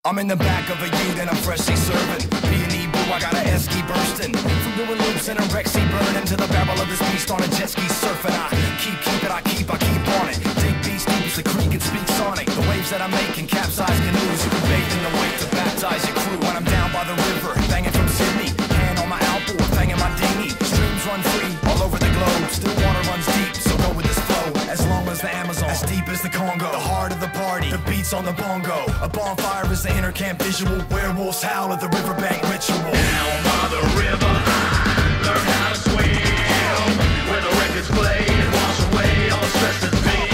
I'm in the back of a ute and I'm freshly serving B&E Boo, I got a esky bursting. From doing loops and a Rexy burning to the barrel of this beast on a jet ski surfing. I keep it, I keep on it. Dig beast deep as the creek and speak sonic. The waves that I'm making capsize canoes. You can bathe in the wake to baptize your crew. When I'm down by the river, banging from Sydney. Hand on my outboard, banging my dinghy. Streams run free all over the globe. Still water runs deep, so go with this flow. As long as the Amazon, as deep as the Congo. The heart of the party, the beats on the bongo. A bonfire is the inner camp visual. Werewolves howl at the riverbank ritual. Down by the river, I learned how to swim. Where the records play and wash away all the stress that's been.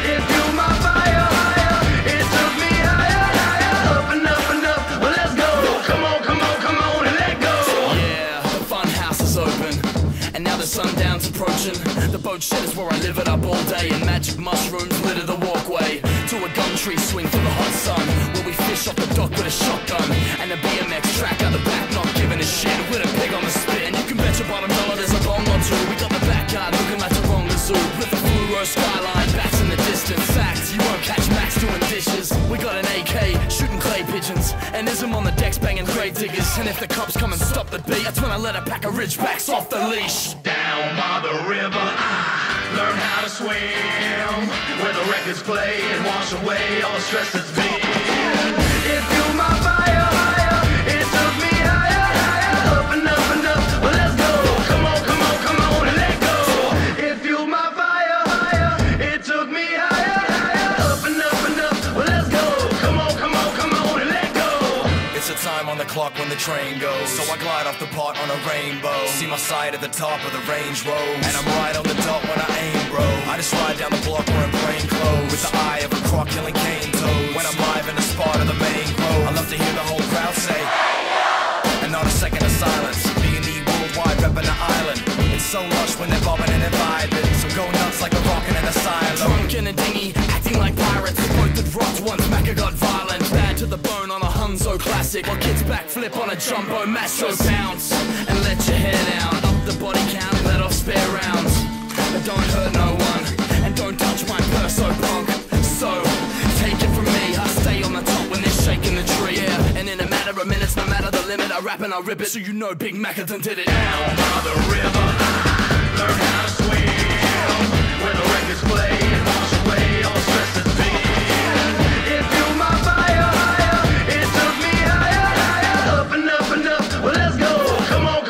It fueled my fire higher, it took me higher, up and up and up. Well, let's go. Come on and let go. Yeah, the fun house is open, and now the sundown's approaching. The boat shed is where I live it up all day, and magic mushrooms litter the walkway to a gum tree swing for the hot sun, where we fish off the dock with a shotgun and a BMX track out the back, not giving a shit with a pig on the spit. And you can bet your bottom dollar there's a bomb or two. We got the backyard looking like Taronga Zoo with the fluoro skyline, bats in the distance. Facts, you won't catch Max doing dishes. We got an AK shooting clay pigeons, and Ism on the decks banging grave diggers. And if the cops come and stop the beat, that's when I let a pack of ridgebacks off the leash. Down by the river, I learned how to swim. Where the records play and wash away all the stress that's been. It fueled my fire higher, it took me higher, up and up and up. Well, let's go. Come on and let go. It fueled my fire higher, it took me higher, up and up and up. Well, let's go. Come on and let go. It's a time on the clock when the train goes, so I glide off the pot on a rainbow. See my sight at the top of the range road, and I'm right on the dot when I aim, bro. I just ride down the block wearing plain clothes, with the eye of a croc killing cane toads. When I'm live in the spot of the main grove, I love to hear the whole crowd say, and not a second of silence. B&E worldwide repping the island. It's so lush when they're bobbing and they're vibing, so go nuts like a rockin' in a silo. Drunk in a dinghy, acting like pirates. Both that rocked once, Macca got violent. Bad to the bone on a Hunzo classic, while kids backflip on a jumbo macho. Bounce and let your hair down, up the body count, let off spare rounds. But don't hurt no one, and don't touch my purse, so punk. So take it from me, I stay on the top when they're shaking the tree. Yeah, and in a matter of minutes, no matter the limit, I rap and I rip it, so you know Big Macca done did it. Down by the river, I learned how to swim. Where the records play and wash away all the stress that's been. It fueled my fire higher, it took me higher, up and up and up. Well, let's go. Come on.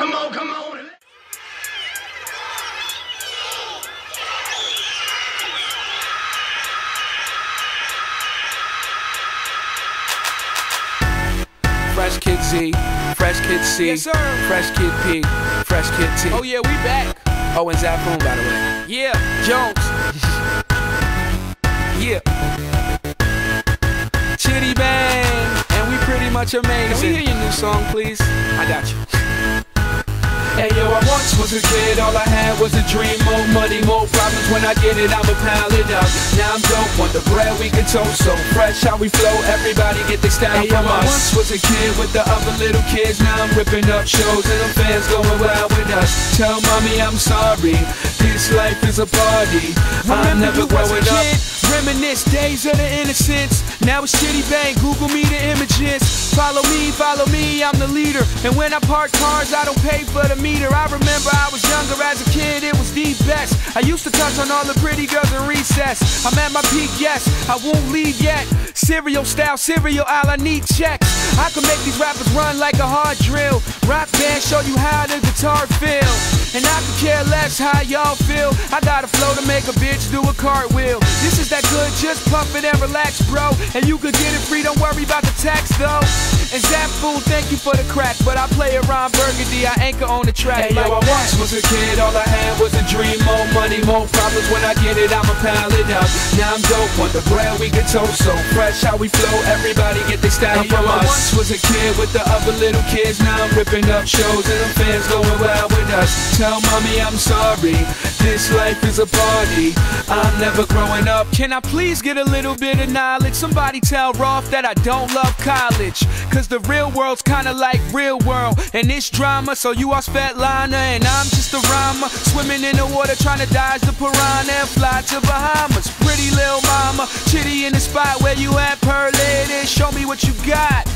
Fresh Kid Z, Fresh Kid C, yes, sir. Fresh Kid P, Fresh Kid T. Oh yeah, we back. Oh, and Zafoon, by the way. Yeah, Jones. Yeah. Chitty Bang, and we pretty much amazing. Can we hear your new song, please? I got you. Hey yo, I once was a kid, all I had was a dream. More money, more problems, when I get it, I'ma pile it up. Now I'm dope, want the bread we can toast. So fresh how we flow, everybody get their style from us. I once was a kid with the other little kids. Now I'm ripping up shows and them fans going wild with us. Tell mommy I'm sorry, this life is a party. I'm never growing up. Reminisce days of the innocence. Now it's Chitty Bang, Google me the images. Follow me, I'm the leader. And when I park cars, I don't pay for the meter. I remember I was younger as a kid, it was the best. I used to touch on all the pretty girls in recess. I'm at my peak, yes, I won't leave yet. Cereal style, cereal aisle, I need checks. I can make these rappers run like a hard drill. Rock band, show you how the guitar feel. And I could care less how y'all feel. I got a flow to make a bitch do a cartwheel. This is that good, just pump it and relax, bro. And you could get it free, don't worry about the tax, though. And Zafoon, thank you for the crack, but I play around Burgundy, I anchor on the track. Hey like yo, I once was a kid, all I had was a dream. More money, more problems, when I get it, I'ma pile it up. Now I'm dope, want the bread we can toast. So fresh how we flow, everybody get their style from us. I once was a kid with the other little kids. Now I'm ripping up shows and them fans going wild with us. Tell mommy I'm sorry, this life is a party. I'm never growing up. Can I please get a little bit of knowledge? Somebody tell Rolf that I don't love college, cause cause the real world's kinda like real world. And this drama, so you are Svetlana and I'm just a rhymer, swimming in the water trying to dodge the piranha and fly to Bahamas. Pretty little mama, chitty in the spot where you at, pearl lady, show me what you got.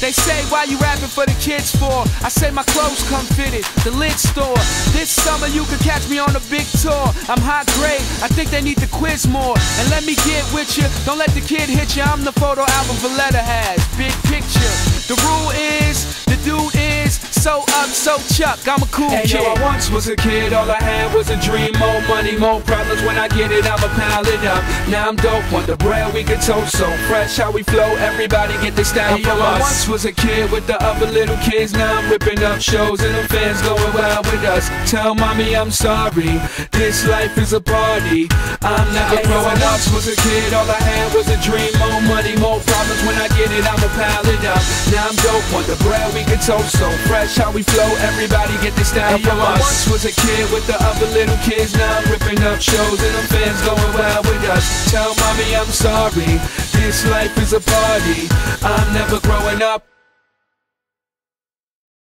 They say, why you rapping for the kids for? I say my clothes come fitted, the lid store. This summer you can catch me on a big tour. I'm high grade, I think they need to quiz more. And let me get with you, don't let the kid hit you. I'm the photo album Valletta has, big picture. The rule is, the dude is so up, so Chuck, I'm a cool kid. Yo, I once was a kid, all I had was a dream. More money, more problems, when I get it, I'ma pile it up. Now I'm dope, want the bread we can toast. So fresh how we flow, everybody get this style from us. I once was a kid with the other little kids, now I'm ripping up shows and the fans going wild with us. Tell mommy I'm sorry, this life is a party, I'm never growing up. I once was a kid, all I had was a dream. More money, more problems, when I get it, I'ma pile it up. Now I'm dope, want the bread we can toast. So fresh how we flow, everybody get this style from us. I once was a kid with the other little kids, now I'm ripping up shows and the fans going wild with us. Tell mommy I'm sorry, this life is a party, I'm never growing